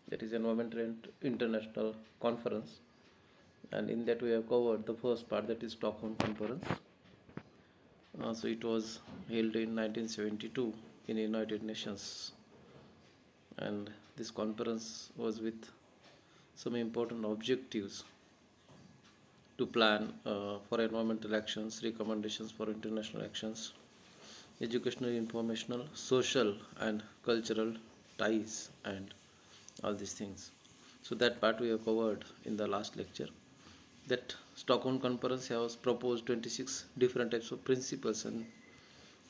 that is Environmental International Conference, and in that we have covered the first part, that is Stockholm Conference. So it was held in 1972 in United Nations, and this conference was with some important objectives to plan for environmental actions, recommendations for international actions, educational, informational, social, and cultural ties, and all these things. So that part we have covered in the last lecture. That Stockholm Conference has proposed 26 different types of principles, and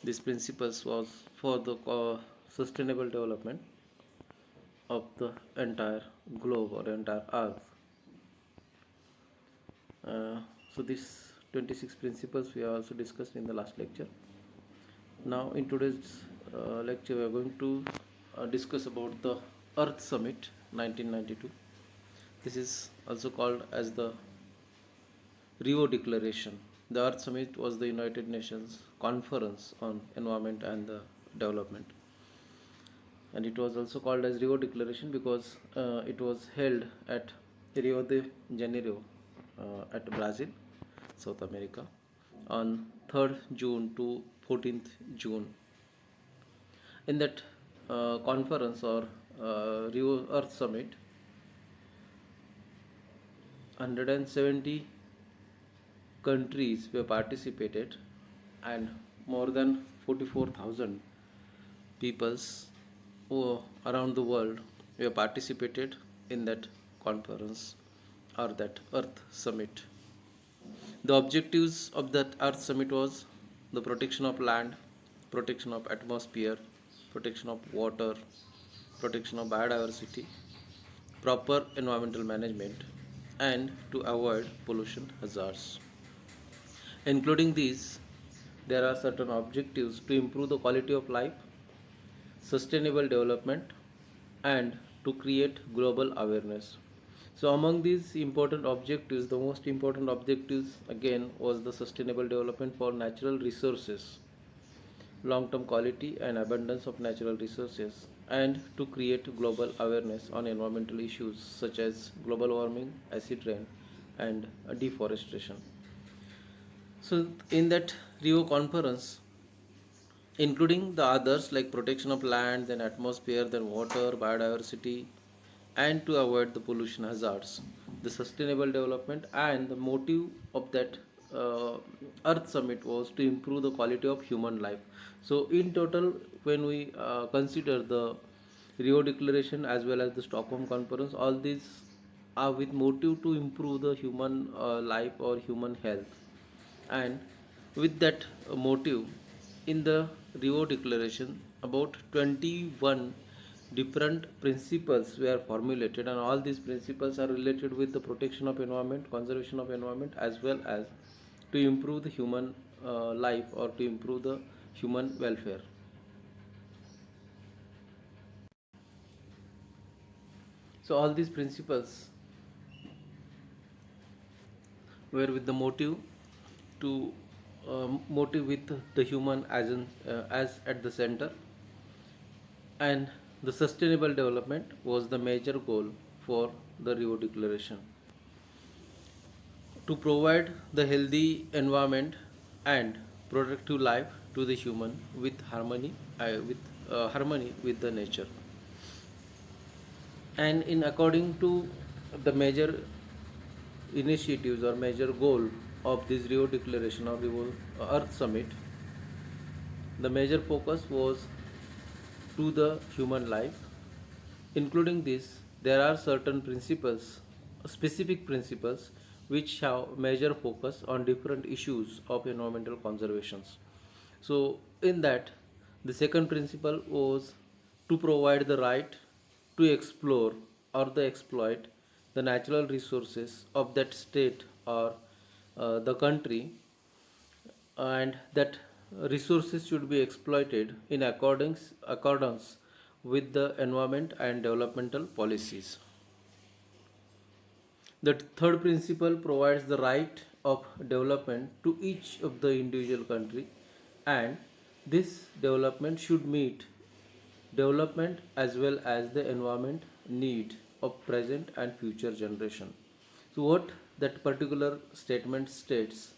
these principles was for the sustainable development of the entire globe or entire earth. So these 26 principles we have also discussed in the last lecture. Now in today's lecture we are going to discuss about the Earth Summit 1992. This is also called as the Rio Declaration. The Earth Summit was the United Nations conference on environment and the development, and it was also called as Rio Declaration because it was held at Rio de Janeiro at Brazil, South America, on 3rd June to 14th June. In that conference or Rio Earth Summit, 170 countries were participated, and more than 44,000 peoples around the world were participated in that conference or that Earth Summit. The objectives of that Earth Summit was the protection of land, protection of atmosphere, protection of water, protection of biodiversity, proper environmental management, and to avoid pollution hazards. Including these, there are certain objectives to improve the quality of life, sustainable development, and to create global awareness. So among these important objectives, the most important objectives again was the sustainable development for natural resources, long-term quality and abundance of natural resources, and to create global awareness on environmental issues such as global warming, acid rain, and deforestation. So in that Rio conference, including the others like protection of land, then atmosphere, then water, biodiversity, and to avoid the pollution hazards, the sustainable development, and the motive of that uh, Earth Summit was to improve the quality of human life. So in total, when we consider the Rio Declaration as well as the Stockholm Conference, all these are with motive to improve the human life or human health. And with that motive, in the Rio Declaration, about 21 different principles were formulated, and all these principles are related with the protection of environment, conservation of environment, as well as to improve the human life or to improve the human welfare. So all these principles were with the motive to motive with the human as at the center, and the sustainable development was the major goal for the Rio Declaration, to provide the healthy environment and productive life to the human with harmony with the nature. And in according to the major initiatives or major goal of this Rio Declaration or Rio Earth Summit, the major focus was to the human life. Including this, there are certain principles, specific principles, which have major focus on different issues of environmental conservations. So, in that, the second principle was to provide the right to explore or the exploit the natural resources of that state or the country, and that resources should be exploited in accordance with the environment and developmental policies. The third principle provides the right of development to each of the individual country, and this development should meet development as well as the environment need. of present and future generation. So what that particular statement states,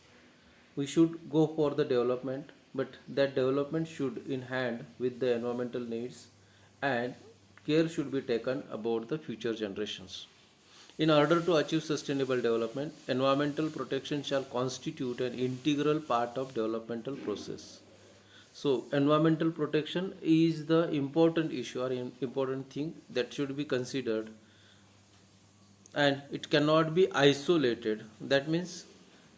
we should go for the development, but that development should in hand with the environmental needs, and care should be taken about the future generations. In order to achieve sustainable development, environmental protection shall constitute an integral part of developmental process. So, environmental protection is the important issue or important thing that should be considered, and it cannot be isolated. That means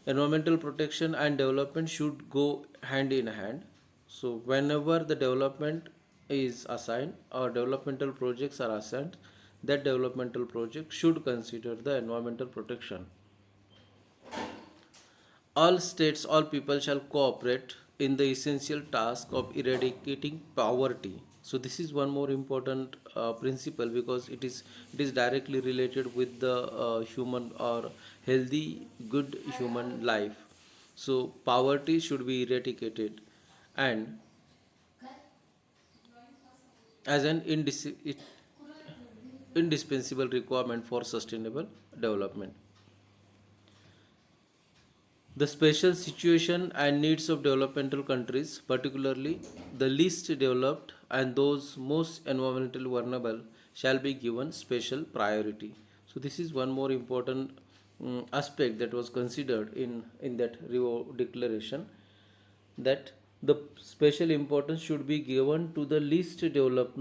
environmental protection and development should go hand in hand. So, whenever the development is assigned or developmental projects are assigned, that developmental project should consider the environmental protection. All states, all people shall cooperate in the essential task of eradicating poverty. So this is one more important principle, because it is directly related with the human or healthy good human life. So poverty should be eradicated, and as an indispensable requirement for sustainable development. The special situation and needs of developmental countries, particularly the least developed and those most environmentally vulnerable, shall be given special priority. So, this is one more important aspect that was considered in that Rio Declaration, that the special importance should be given to the least developed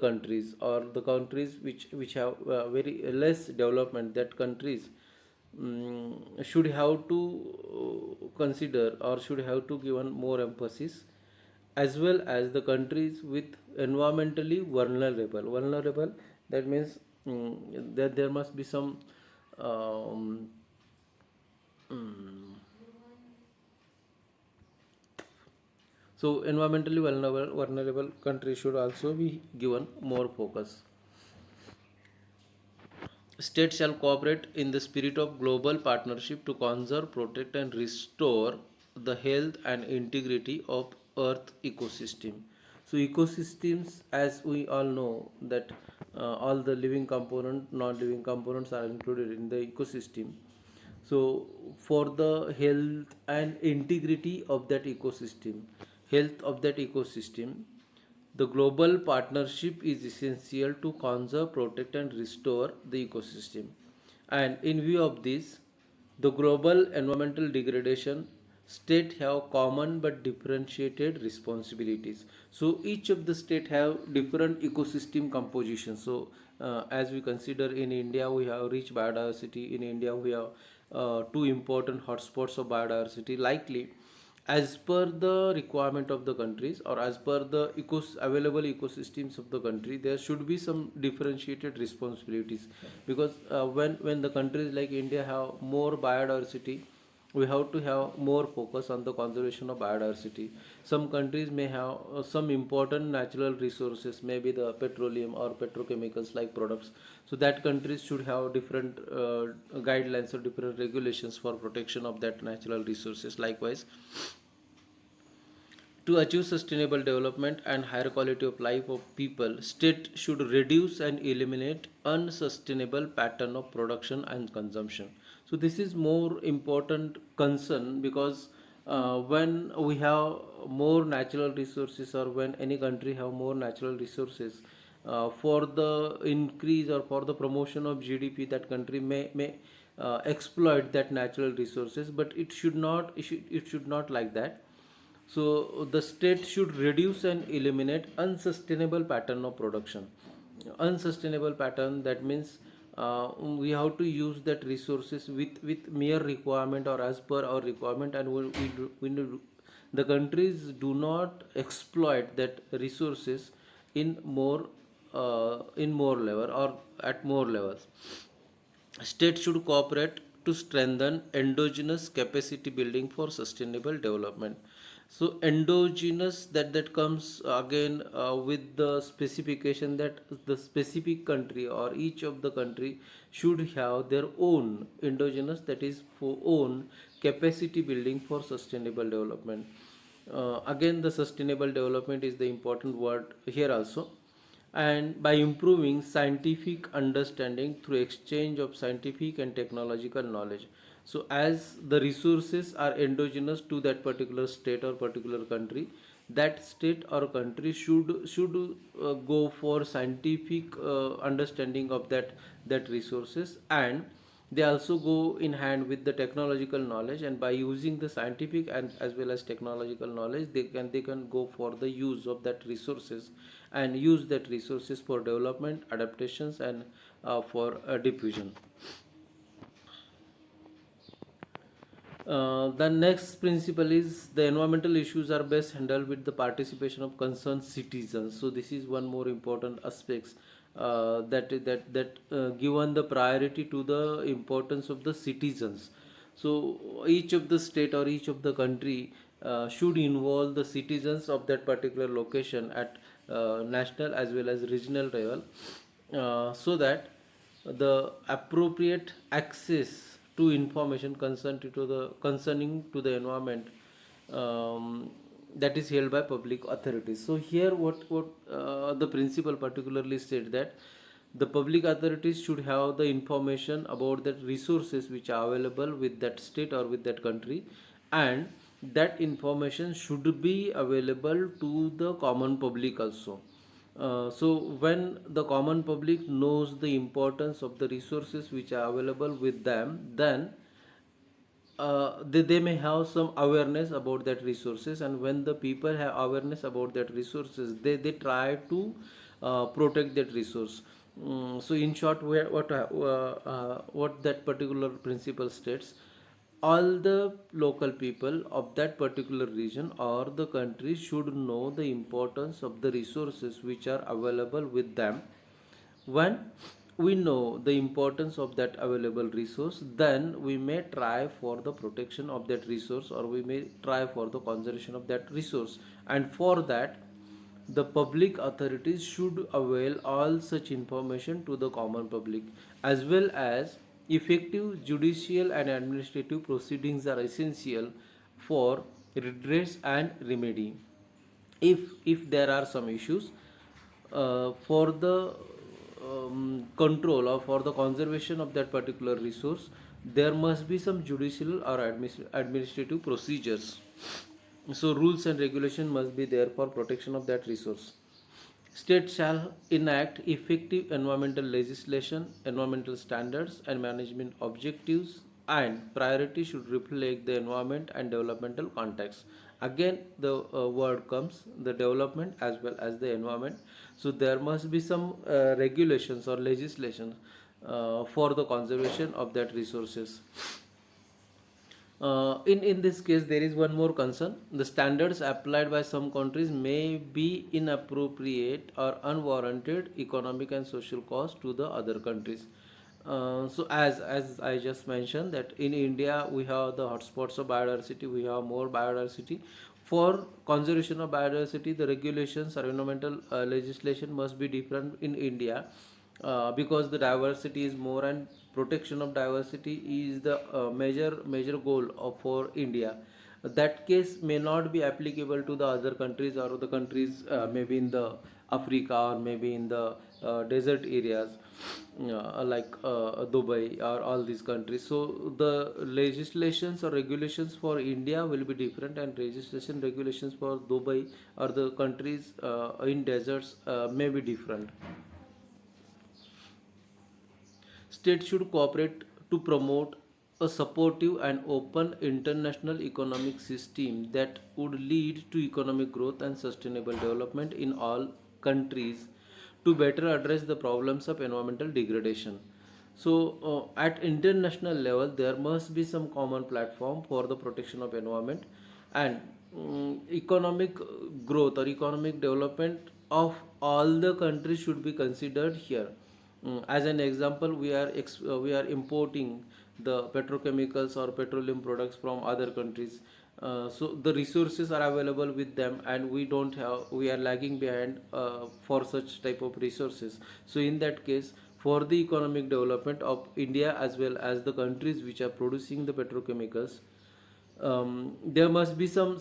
countries, or the countries which have very less development. That countries should have to consider or should have to given more emphasis, as well as the countries with environmentally vulnerable. That means that there must be some um, mm, so environmentally vulnerable countries should also be given more focus. States shall cooperate in the spirit of global partnership to conserve, protect, and restore the health and integrity of Earth ecosystem. So, ecosystems, as we all know, that all the living component, non-living components are included in the ecosystem. So, for the health and integrity of that ecosystem, the global partnership is essential to conserve, protect, and restore the ecosystem. And in view of this, the global environmental degradation, state have common but differentiated responsibilities. So each of the state have different ecosystem composition. So as we consider, in India we have rich biodiversity. In India we have two important hotspots of biodiversity. Likely, as per the requirement of the countries, or as per the available ecosystems of the country, there should be some differentiated responsibilities, because when the countries like India have more biodiversity, we have to have more focus on the conservation of biodiversity. Some countries may have some important natural resources, maybe the petroleum or petrochemicals like products. So that countries should have different guidelines or different regulations for protection of that natural resources. Likewise, to achieve sustainable development and higher quality of life of people, state should reduce and eliminate unsustainable pattern of production and consumption. So this is more important concern, because when we have more natural resources, or when any country have more natural resources, for the increase or for the promotion of GDP, that country may exploit that natural resources, but it should not like that. So the state should reduce and eliminate unsustainable pattern of production. Unsustainable pattern, that means we have to use that resources with mere requirement or as per our requirement, and the countries do not exploit that resources in more level or at more levels. States should cooperate to strengthen endogenous capacity building for sustainable development. So endogenous, that comes again with the specification that the specific country or each of the country should have their own endogenous, that is for own capacity building for sustainable development. Again, the sustainable development is the important word here also. and by improving scientific understanding through exchange of scientific and technological knowledge. So as the resources are endogenous to that particular state or particular country, that state or country should go for scientific understanding of that resources, and they also go in hand with the technological knowledge, and by using the scientific and as well as technological knowledge, they can go for the use of that resources and use that resources for development, adaptations, and for diffusion. The next principle is the environmental issues are best handled with the participation of concerned citizens. So this is one more important aspects, that given the priority to the importance of the citizens. So each of the state or each of the country should involve the citizens of that particular location at national as well as regional level, so that the appropriate access to information concerning to the environment, that is held by public authorities. So here what the principle particularly said that the public authorities should have the information about the resources which are available with that state or with that country, and that information should be available to the common public also. So when the common public knows the importance of the resources which are available with them, then they may have some awareness about that resources, and when the people have awareness about that resources, they try to protect that resource. So in short, what that particular principle states, all the local people of that particular region or the country should know the importance of the resources which are available with them. When we know the importance of that available resource, then we may try for the protection of that resource, or we may try for the conservation of that resource. And for that, the public authorities should avail all such information to the common public, as well as effective judicial and administrative proceedings are essential for redress and remedy. If there are some issues for the control or for the conservation of that particular resource, there must be some judicial or administrative procedures. So rules and regulation must be there for protection of that resource. States shall enact effective environmental legislation, environmental standards, and management objectives, and priority should reflect the environment and developmental context. Again, the word comes the development as well as the environment. So there must be some regulations or legislation for the conservation of that resources. In this case, there is one more concern. The standards applied by some countries may be inappropriate or unwarranted economic and social cost to the other countries. So as I just mentioned, that in India we have the hotspots of biodiversity, we have more biodiversity. For conservation of biodiversity, the regulations or environmental legislation must be different in India, because the diversity is more, and protection of diversity is the major goal for India. That case may not be applicable to the other countries, or the countries maybe in the Africa, or maybe in the desert areas, like Dubai or all these countries. So the legislations or regulations for India will be different, and legislation regulations for Dubai or the countries in deserts may be different. States should cooperate to promote a supportive and open international economic system that would lead to economic growth and sustainable development in all countries, to better address the problems of environmental degradation. So, at international level, there must be some common platform for the protection of environment, and economic growth or economic development of all the countries should be considered here. As an example, we are importing the petrochemicals or petroleum products from other countries. So the resources are available with them, and we are lagging behind for such type of resources. So in that case, for the economic development of India as well as the countries which are producing the petrochemicals, there must be some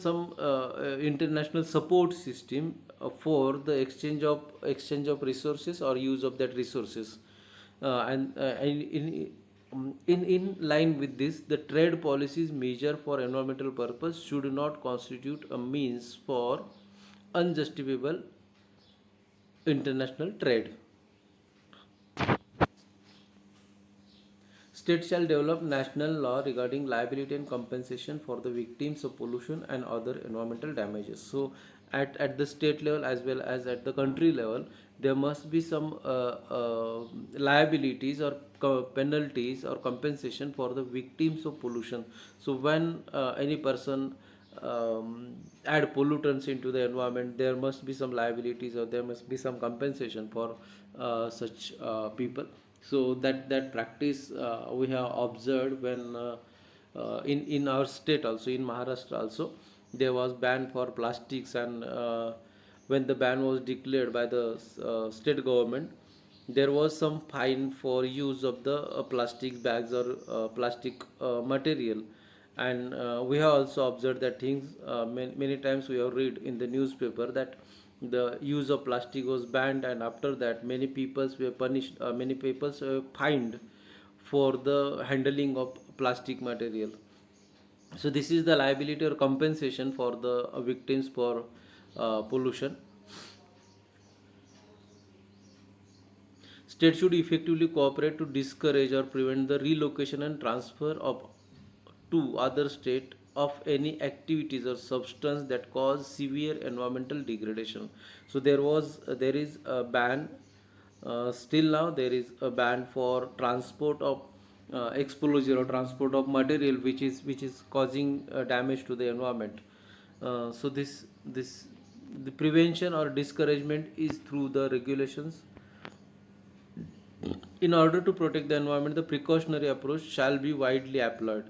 international support system for the exchange of resources or use of that resources. And in line with this, the trade policies measure for environmental purpose should not constitute a means for unjustifiable international trade. State shall develop national law regarding liability and compensation for the victims of pollution and other environmental damages. So, at the state level as well as at the country level, there must be some liabilities or penalties or compensation for the victims of pollution. So, when any person add pollutants into the environment, there must be some liabilities or there must be some compensation for such people. So that practice we have observed when in our state also, in Maharashtra also, there was ban for plastics. And when the ban was declared by the state government, there was some fine for use of the plastic bags or plastic material. And we have also observed that things, many times we have read in the newspaper that the use of plastic was banned, and after that many peoples were punished, many peoples were fined for the handling of plastic material. So this is the liability or compensation for the victims for pollution. State should effectively cooperate to discourage or prevent the relocation and transfer of to other state of any activities or substance that cause severe environmental degradation. So there is a ban. Still now there is a ban for transport of exposure or transport of material which is causing damage to the environment. So this the prevention or discouragement is through the regulations. In order to protect the environment, the precautionary approach shall be widely applied.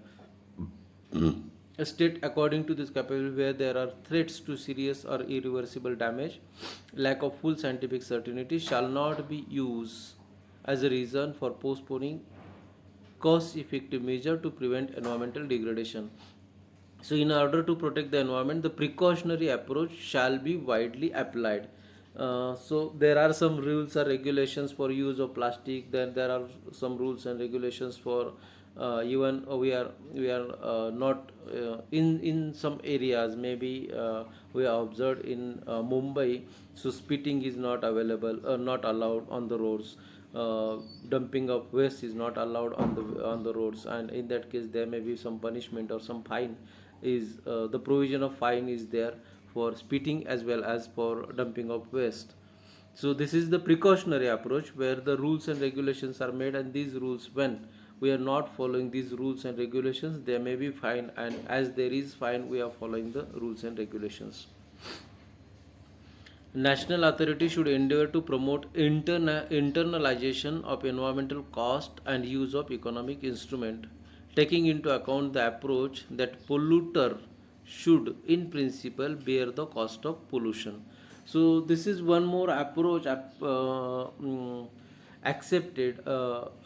A state according to this capability where there are threats to serious or irreversible damage, lack of full scientific certainty shall not be used as a reason for postponing cost effective measure to prevent environmental degradation. So, in order to protect the environment, the precautionary approach shall be widely applied. So, there are some rules or regulations for use of plastic. Then there are some rules and regulations for even we are not in some areas. Maybe we are observed in Mumbai. So, spitting is not available, not allowed on the roads. Dumping of waste is not allowed on the roads, and in that case there may be some punishment or some fine. Is the provision of fine is there for spitting as well as for dumping of waste. So this is the precautionary approach where the rules and regulations are made, and these rules, when we are not following these rules and regulations, there may be fine, and as there is fine, we are following the rules and regulations. National authority should endeavor to promote internalization of environmental cost and use of economic instrument, taking into account the approach that polluter should, in principle, bear the cost of pollution. So this is one more approach accepted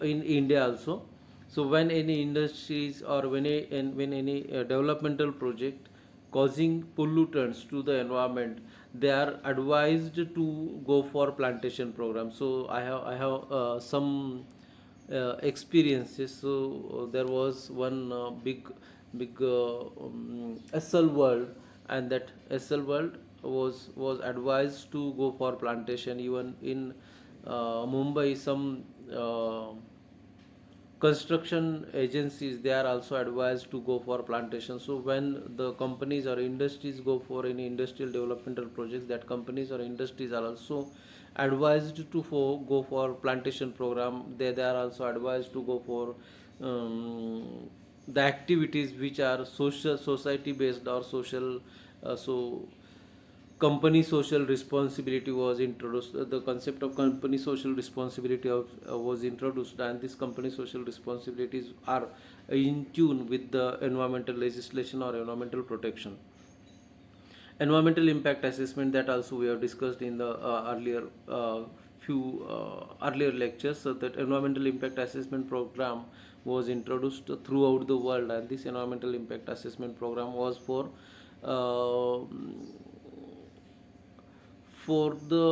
in India also. So when any industries or when any developmental project causing pollutants to the environment, they are advised to go for plantation program. So I have some experiences. So there was one big SL World, and that SL World was advised to go for plantation. Even in Mumbai, some construction agencies, they are also advised to go for plantation. So when the companies or industries go for any industrial developmental projects, that companies or industries are also advised to go for plantation program. They are also advised to go for the activities which are social society based or social. So company social responsibility was introduced. The concept of company social responsibility was introduced, and these company social responsibilities are in tune with the environmental legislation or environmental protection. Environmental impact assessment, that also we have discussed in the earlier lectures. So that environmental impact assessment program was introduced throughout the world, and this environmental impact assessment program was for the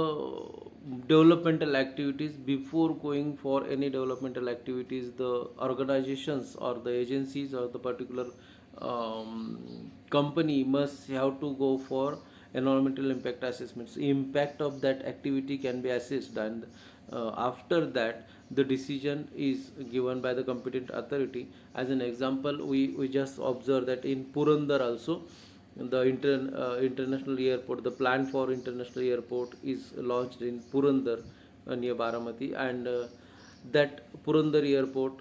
developmental activities. Before going for any developmental activities, the organizations or the agencies or the particular company must have to go for environmental impact assessments. Impact of that activity can be assessed, and after that the decision is given by the competent authority. As an example, we just observe that in Purandar also, the international airport, the plan for international airport is launched in Purandar, near Baramati, and that Purandar airport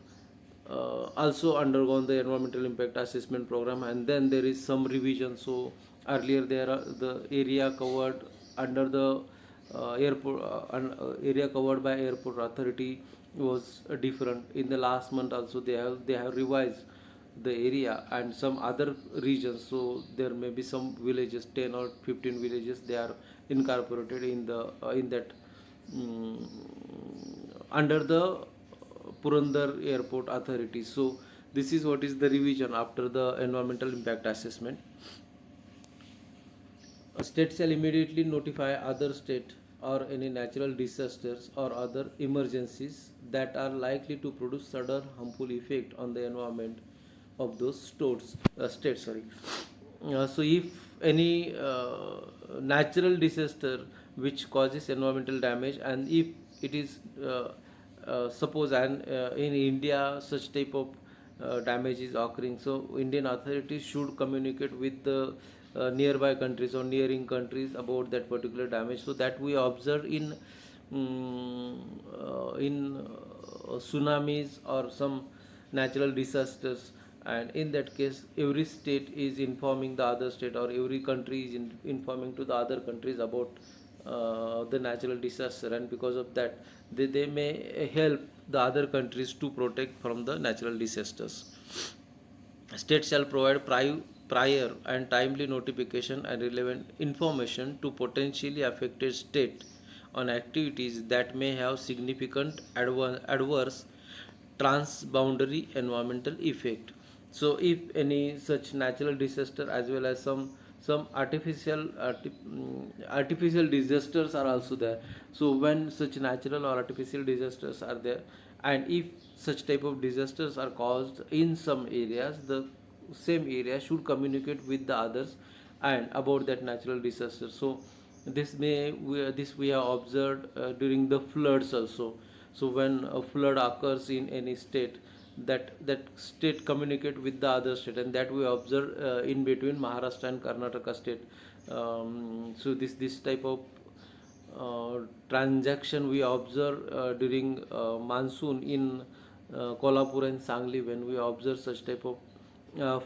also undergone the environmental impact assessment program, and then there is some revision. So earlier there are the area covered under the area covered by airport authority was different. In the last month also they have revised the area and some other regions. So there may be some villages, 10 or 15 villages, they are incorporated in the in that under the Purandar Airport Authority. So this is what is the revision after the environmental impact assessment. A state shall immediately notify other state or any natural disasters or other emergencies that are likely to produce sudden harmful effect on the environment of those states. Sorry. So if any natural disaster which causes environmental damage, and if it is suppose and in India such type of damage is occurring, so Indian authorities should communicate with the nearby countries or nearing countries about that particular damage. So that we observe in tsunamis or some natural disasters, and in that case every state is informing the other state, or every country is informing to the other countries about the natural disaster, and because of that they may help the other countries to protect from the natural disasters. State shall provide prior and timely notification and relevant information to potentially affected state on activities that may have significant adverse transboundary environmental effect. So if any such natural disaster as well as some artificial disasters are also there. So when such natural or artificial disasters are there, and if such type of disasters are caused in some areas, the same area should communicate with the others and about that natural disaster. So this we have observed during the floods also. So when a flood occurs in any state, that state communicate with the other state, and that we observe in between Maharashtra and Karnataka state. So this type of transaction we observe during monsoon in Kolhapur and Sangli. When we observe such type of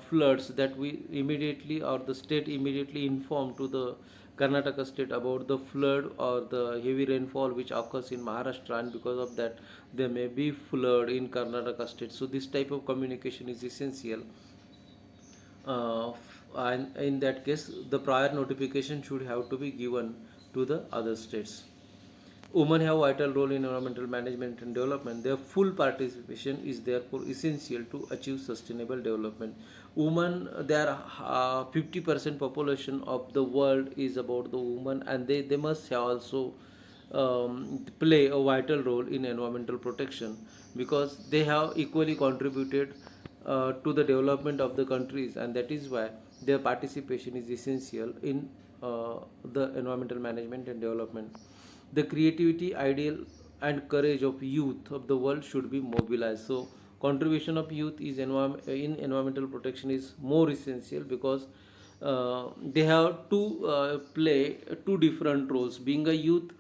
floods, that we immediately or the state immediately inform to the Karnataka state about the flood or the heavy rainfall which occurs in Maharashtra, and because of that there may be flood in Karnataka state. So this type of communication is essential, and in that case the prior notification should have to be given to the other states. Women have vital role in environmental management and development. Their full participation is therefore essential to achieve sustainable development. Women, their 50% population of the world is about the women, and they must have also play a vital role in environmental protection, because they have equally contributed to the development of the countries, and that is why their participation is essential in the environmental management and development. The creativity, ideal, and courage of youth of the world should be mobilized. So contribution of youth is in environmental protection is more essential, because they have to play two different roles. Being a youth,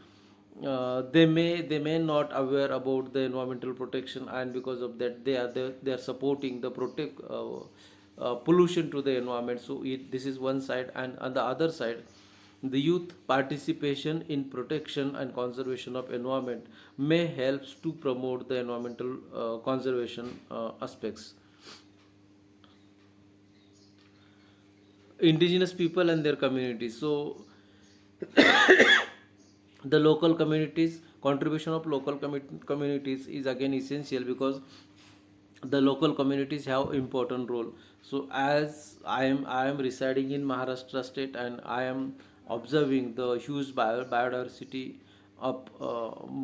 they may not aware about the environmental protection, and because of that they are supporting the protect pollution to the environment. So this is one side, and on the other side the youth participation in protection and conservation of environment may helps to promote the environmental conservation aspects. Indigenous people and their communities. So the local communities, contribution of local communities is again essential, because the local communities have important role. So as I am residing in Maharashtra state, and I am observing the huge biodiversity of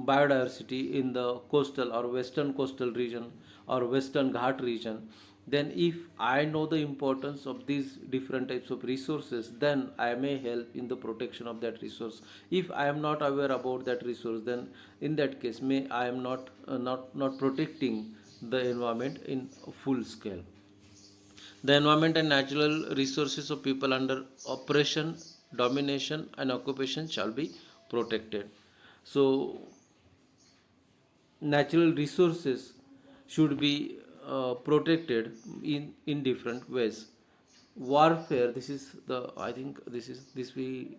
biodiversity in the coastal or western coastal region or western Ghat region, then if I know the importance of these different types of resources, then I may help in the protection of that resource. If I am not aware about that resource, then in that case may I am not protecting the environment in full scale. The environment and natural resources of people under oppression, domination, and occupation shall be protected. So, natural resources should be protected in different ways. Warfare. This is the. I think this is this we.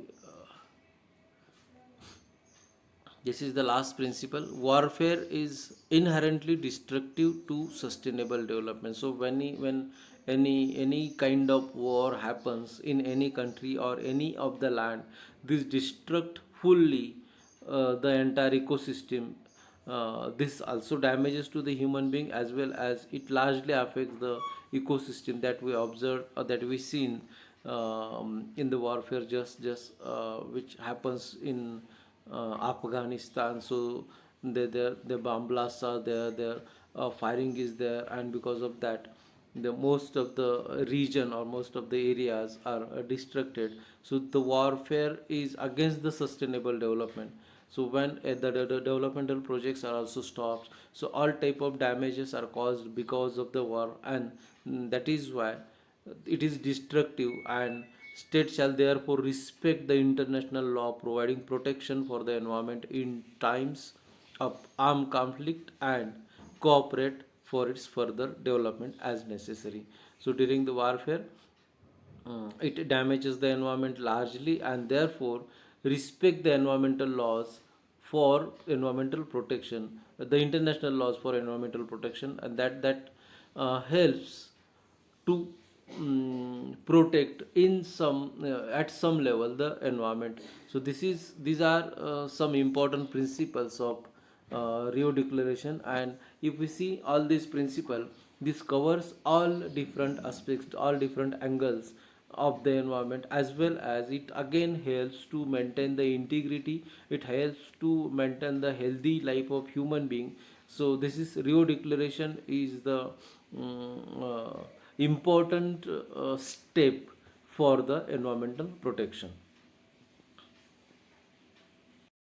This is the last principle. Warfare is inherently destructive to sustainable development. So when any kind of war happens in any country or any of the land, this destruct fully the entire ecosystem. This also damages to the human being, as well as it largely affects the ecosystem that we observe or that we seen in the warfare, just which happens in Afghanistan. So the bomb blasts are there, firing is there, and because of that, the most of the region or most of the areas are destructed. So the warfare is against the sustainable development. So when the developmental projects are also stopped, so all type of damages are caused because of the war, and that is why it is destructive, and states shall therefore respect the international law providing protection for the environment in times of armed conflict and cooperate for its further development as necessary. So during the warfare, it damages the environment largely, and therefore respect the environmental laws for environmental protection, the international laws for environmental protection, and that helps to protect in some at some level the environment. So these are some important principles of Rio Declaration, and if we see all these principles, this covers all different aspects, all different angles of the environment, as well as it again helps to maintain the integrity, it helps to maintain the healthy life of human being. So this is Rio Declaration is the important step for the environmental protection.